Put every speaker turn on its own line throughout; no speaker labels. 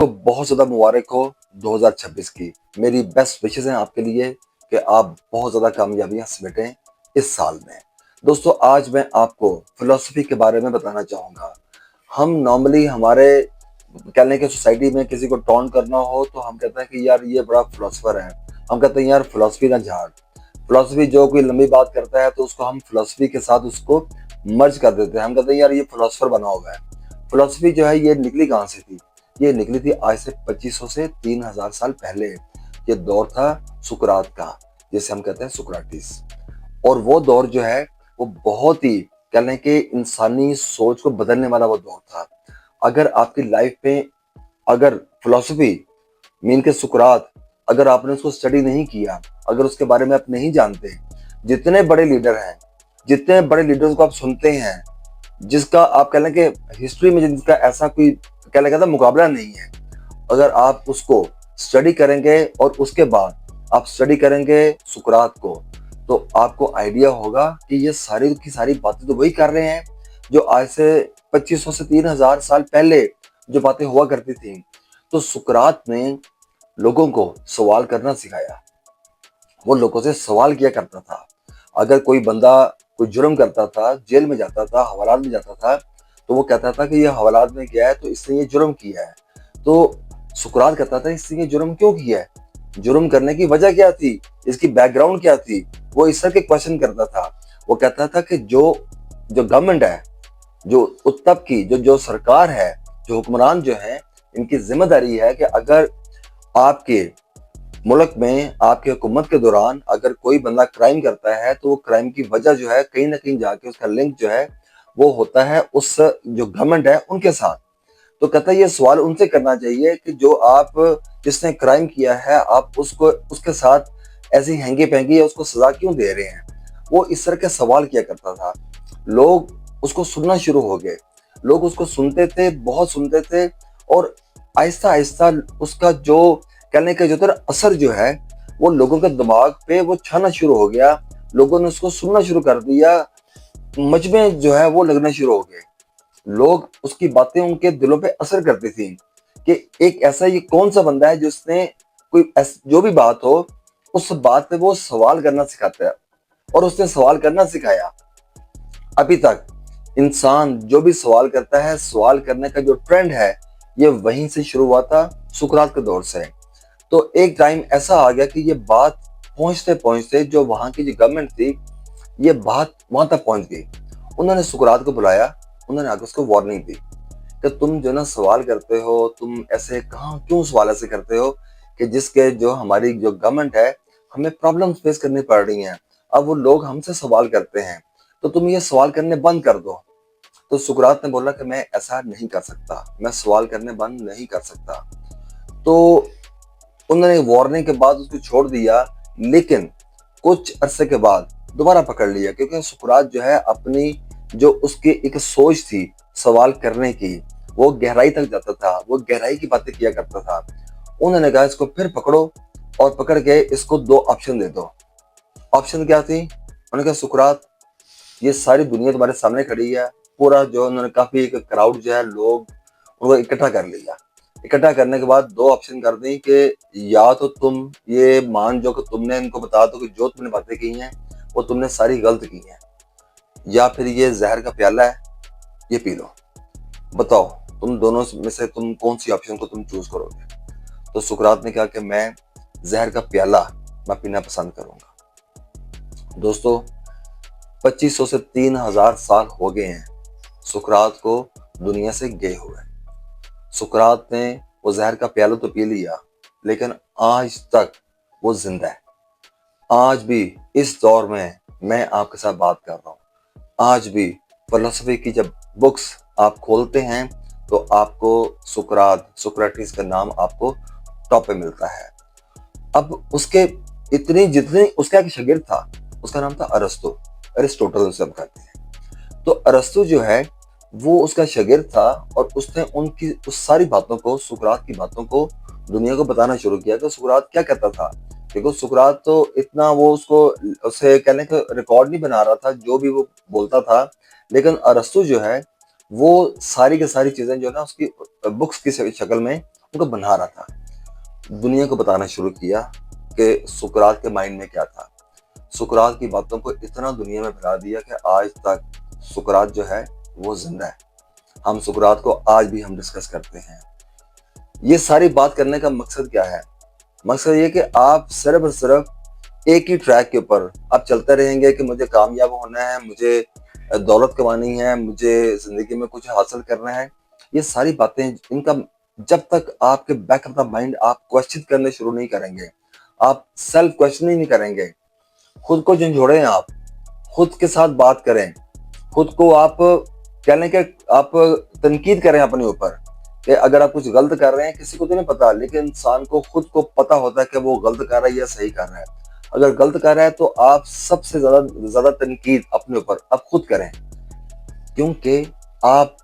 तो बहुत ज़्यादा मुबारक हो 2026 की। मेरी बेस्ट विशेज़ हैं आपके लिए कि आप बहुत ज़्यादा कामयाबियाँ समेटें इस साल में। दोस्तों, आज मैं आपको फ़िलॉसफ़ी के बारे में बताना चाहूँगा। हम नॉर्मली हमारे कह लें कि सोसाइटी में किसी को टॉन्ट करना हो तो हम कहते हैं कि यार ये बड़ा फ़िलॉसफ़र है। हम कहते हैं यार फ़िलॉसफ़ी का झाड़। फ़िलॉसफ़ी जो कोई लंबी बात करता है तो उसको हम फ़िलॉसफ़ी के साथ उसको मर्ज कर देते हैं। हम कहते हैं यार ये फ़िलॉसफ़र बना हुआ है। फ़िलॉसफ़ी जो है ये निकली कहाँ से थी? ये निकली थी आज से 2500 से 3000 साल पहले। ये दौर था सुकरात का, जिसे हम कहते हैं सुकराटिस। और वो दौर जो है वो बहुत ही कह लें कि इंसानी सोच को बदलने वाला वो दौर था। अगर आपकी लाइफ में अगर फ़िलॉसफ़ी मीन के सुकरात अगर आपने उसको स्टडी नहीं किया, अगर उसके बारे में आप नहीं जानते, जितने बड़े लीडर हैं, जितने बड़े लीडर्स को आप सुनते हैं, जिसका आप कह लें कि हिस्ट्री में जिनका ऐसा कोई कह लें मुकाबला नहीं है, अगर आप उसको स्टडी करेंगे और उसके बाद आप स्टडी करेंगे सुकरात को, तो आपको आइडिया होगा कि ये सारी की सारी बातें तो वही कर रहे हैं जो आज से 2500 से 3000 साल पहले जो बातें हुआ करती थी। तो सुकरात ने लोगों को सवाल करना सिखाया। वो लोगों से सवाल किया करता था। अगर कोई बंदा कोई जुर्म करता था, जेल में जाता था, हवालात में जाता था, तो वो कहता था कि ये हवालात में गया है तो इसने ये जुर्म किया है। तो सुकरात कहता था इसने ये जुर्म क्यों किया है? जुर्म करने की वजह क्या थी? इसकी बैकग्राउंड क्या थी? वो इस तरह के क्वेश्चन करता था। वो कहता था कि जो जो गवर्नमेंट है, जो उस तब की जो जो सरकार है, जो हुक्मरान जो हैं, इनकी ज़िम्मेदारी है कि अगर आपके मुल्क में आपकी हुकूमत के दौरान अगर कोई बंदा क्राइम करता है तो वो क्राइम की वजह जो है कहीं ना कहीं जाके उसका लिंक जो है वो होता है उस जो गवर्नमेंट है उनके साथ। तो कहता है ये सवाल उनसे करना चाहिए कि जो आप जिसने क्राइम किया है आप उसको उसके साथ ऐसी हैंगी पैंगी या उसको सजा क्यों दे रहे हैं? वो इस तरह के सवाल किया करता था। लोग उसको सुनना शुरू हो गए। लोग उसको सुनते थे, बहुत सुनते थे। और आहिस्ता आहिस्ता उसका जो कहने का जो था असर जो है वो लोगों के दिमाग पे वो छाना शुरू हो गया। लोगों ने उसको सुनना शुरू कर दिया। मजमे जो है वो लगना शुरू हो गए। लोग उसकी बातें उनके दिलों पे असर करती थी कि एक ऐसा ये कौन सा बंदा है जिसने कोई जो भी बात हो उस बात पे वो सवाल करना सिखाता है। और उसने सवाल करना सिखाया। अभी तक इंसान जो भी सवाल करता है, सवाल करने का जो ट्रेंड है ये वहीं से शुरू हुआ था, सुकरात के दौर से। तो एक टाइम ऐसा आ गया कि ये बात पहुंचते पहुंचते जो वहां की जो गवर्नमेंट थी, ये बात वहां तक पहुंच गई। उन्होंने सुकरात को बुलाया। उन्होंने आगे उसको वार्निंग दी कि तुम जो ना सवाल करते हो, तुम ऐसे कहाँ क्यों सवाल ऐसे करते हो कि जिसके जो हमारी जो गवर्नमेंट है हमें प्रॉब्लम फेस करनी पड़ रही हैं। अब वो लोग हमसे सवाल करते हैं तो तुम ये सवाल करने बंद कर दो। तो सुकरात ने बोला कि मैं ऐसा नहीं कर सकता, मैं सवाल करने बंद नहीं कर सकता। तो उन्होंने वार्निंग के बाद उसको छोड़ दिया। लेकिन कुछ अरसे के बाद दोबारा पकड़ लिया क्योंकि सुकरात जो है अपनी जो उसकी एक सोच थी सवाल करने की, वो गहराई तक जाता था, वो गहराई की बातें किया करता था। उन्होंने कहा इसको फिर पकड़ो और पकड़ के इसको दो ऑप्शन दे दो। ऑप्शन क्या थी? उन्होंने कहा सुकरात ये सारी दुनिया तुम्हारे सामने खड़ी है। पूरा जो उन्होंने काफी एक क्राउड जो है लोग उनको इकट्ठा कर लिया। इकट्ठा करने के बाद दो ऑप्शन कर दी कि या तो तुम ये मान जो कि तुमने इनको बता दो कि जो तुमने बातें की हैं वो तुमने सारी गलत की हैं, या फिर ये जहर का प्याला है, ये पी लो। बताओ तुम दोनों में से तुम कौन सी ऑप्शन को तुम चूज करोगे? तो सुकरात ने कहा कि मैं जहर का प्याला मैं पीना पसंद करूंगा। दोस्तों, 2500 से 3000 साल हो गए हैं सुकरात को दुनिया से गए हुए। सुकरात ने वो जहर का प्याला तो पी लिया, लेकिन आज तक वो जिंदा है। आज भी इस दौर में मैं आपके साथ बात कर रहा हूँ। आज भी फिलोसफी की जब बुक्स आप खोलते हैं तो आपको सुकरात सोक्रेटिस का नाम आपको टॉप पे मिलता है। अब उसके इतनी जितनी उसका एक शागिर्द था, उसका नाम था अरस्तु, अरिस्टोटल उसे हम कहते हैं। तो अरस्तु जो है वो उसका शागिर्द था और उसने उनकी उस सारी बातों को, सुकरात की बातों को दुनिया को बताना शुरू किया कि सुकरात क्या कहता था। देखो सुकरात तो इतना वो उसको उसे कहने का रिकॉर्ड नहीं बना रहा था जो भी वो बोलता था, लेकिन अरस्तु जो है वो सारी की सारी चीजें जो है ना उसकी बुक्स की शक्ल में उनको बना रहा था, दुनिया को बताना शुरू किया कि सुकरात के माइंड में क्या था। सुकरात की बातों को इतना दुनिया में फैला दिया कि आज तक सुकरात जो है वो जिंदा है। हम सुकरात को आज भी हम डिस्कस करते हैं। ये सारी बात करने का मकसद क्या है? मकसद ये कि आप सिर्फ और सिर्फ एक ही ट्रैक के ऊपर आप चलते रहेंगे कि मुझे कामयाब होना है, मुझे दौलत कमानी है, मुझे जिंदगी में कुछ हासिल करना है। ये सारी बातें इनका जब तक आपके बैक ऑफ द माइंड आप क्वेश्चन करने शुरू नहीं करेंगे, आप सेल्फ क्वेश्चनिंग नहीं करेंगे, खुद को झंझोड़ें, आप खुद के साथ बात करें, खुद को आप कह लें कि आप तनकीद करें अपने ऊपर कि अगर आप कुछ गलत कर रहे हैं, किसी को तो नहीं पता, लेकिन इंसान को खुद को पता होता है कि वो गलत कर रहा है या सही कर रहा है। अगर गलत कर रहा है तो आप सबसे ज्यादा तनकीद अपने ऊपर आप खुद करें, क्योंकि आप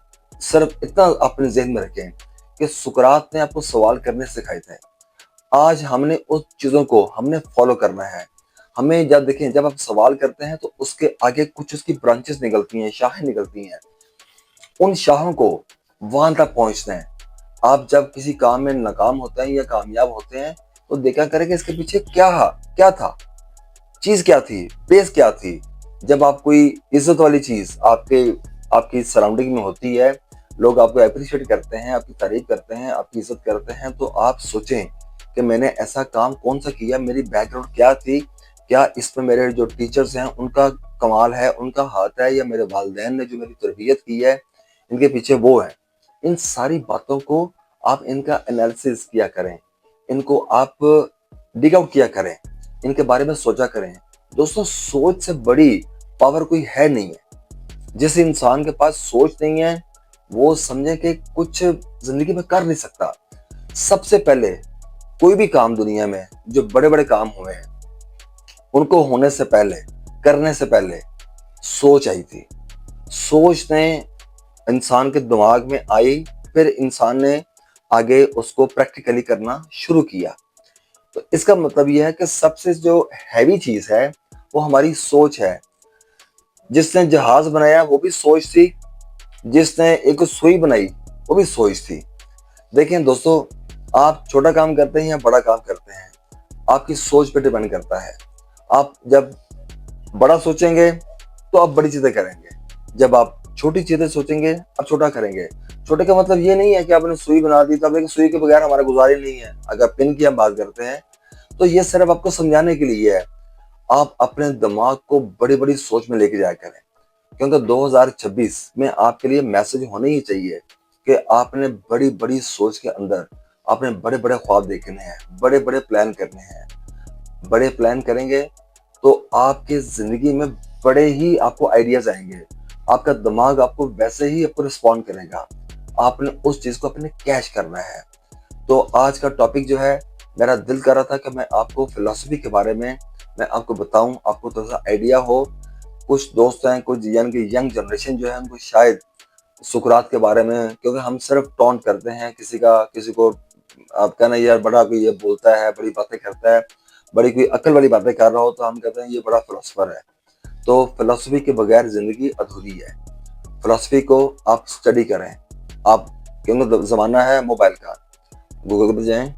सिर्फ इतना अपने जहन में रखें कि सुकरात ने आपको सवाल करने सिखाए थे। आज हमने उस चीजों को हमने फॉलो करना है। हमें जब देखें, जब आप सवाल करते हैं तो उसके आगे कुछ उसकी ब्रांचेस निकलती हैं, शाखें निकलती हैं। उन शाहों को वहां तक पहुंचना है। आप जब किसी काम में नाकाम होते हैं या कामयाब होते हैं तो देखा करें कि इसके पीछे क्या था, चीज क्या थी, बेस क्या थी। जब आप कोई इज्जत वाली चीज आपकी सराउंडिंग में होती है, लोग आपको अप्रिशिएट करते हैं, आपकी तारीफ करते हैं, आपकी इज्जत करते हैं, तो आप सोचें कि मैंने ऐसा काम कौन सा किया, मेरी बैकग्राउंड क्या थी, क्या इसमें मेरे जो टीचर्स हैं उनका कमाल है, उनका हाथ है, या मेरे वालिदैन ने जो मेरी तरबियत की है इनके पीछे वो है। इन सारी बातों को आप इनका एनालिसिस किया करें, इनको आप डिग आउट किया करें, इनके बारे में सोचा करें। दोस्तों, सोच से बड़ी पावर कोई है नहीं है। जिस इंसान के पास सोच नहीं है वो समझे कि कुछ जिंदगी में कर नहीं सकता। सबसे पहले कोई भी काम दुनिया में जो बड़े बड़े काम हुए हैं उनको होने से पहले, करने से पहले सोच आई थी। सोच ने इंसान के दिमाग में आई, फिर इंसान ने आगे उसको प्रैक्टिकली करना शुरू किया। तो इसका मतलब यह है कि सबसे जो हैवी चीज है वो हमारी सोच है। जिसने जहाज बनाया वो भी सोच थी, जिसने एक सुई बनाई वो भी सोच थी। देखिए दोस्तों, आप छोटा काम करते हैं या बड़ा काम करते हैं, आपकी सोच पे डिपेंड करता है। आप जब बड़ा सोचेंगे तो आप बड़ी चीजें करेंगे, जब आप छोटी चीजें सोचेंगे आप छोटा करेंगे। छोटे का मतलब ये नहीं है कि आपने सुई बना दी, तो देखिए सुई के बगैर हमारा गुजारा ही नहीं है। अगर पिन की हम बात करते हैं तो ये सिर्फ आपको समझाने के लिए है। आप अपने दिमाग को बड़ी बड़ी सोच में लेके जाया करें, क्योंकि 2026 में आपके लिए मैसेज होने ही चाहिए कि आपने बड़ी बड़ी सोच के अंदर आपने बड़े बड़े ख्वाब देखने हैं, बड़े बड़े प्लान करने हैं। बड़े प्लान करेंगे तो आपके जिंदगी में बड़े ही आपको आइडियाज आएंगे, आपका दिमाग आपको वैसे ही आपको रिस्पॉन्ड करेगा। आपने उस चीज को अपने कैश करना है। तो आज का टॉपिक जो है, मेरा दिल कर रहा था कि मैं आपको फिलॉसफी के बारे में मैं आपको बताऊं, आपको थोड़ा सा आइडिया हो। कुछ दोस्त हैं, कुछ यंग जनरेशन जो है उनको शायद सुकरात के बारे में, क्योंकि हम सिर्फ टॉन्ट करते हैं किसी को आप कहना यार बड़ा कोई ये बोलता है, बड़ी बातें करता है, बड़ी कोई अक्ल वाली बातें कर रहा हो, तो हम कहते हैं ये बड़ा फिलोसफर है। तो फिलोसफी के बगैर जिंदगी अधूरी है। फिलोसफी को आप स्टडी करें, आप, क्योंकि जमाना है मोबाइल का। गूगल पर जाएं,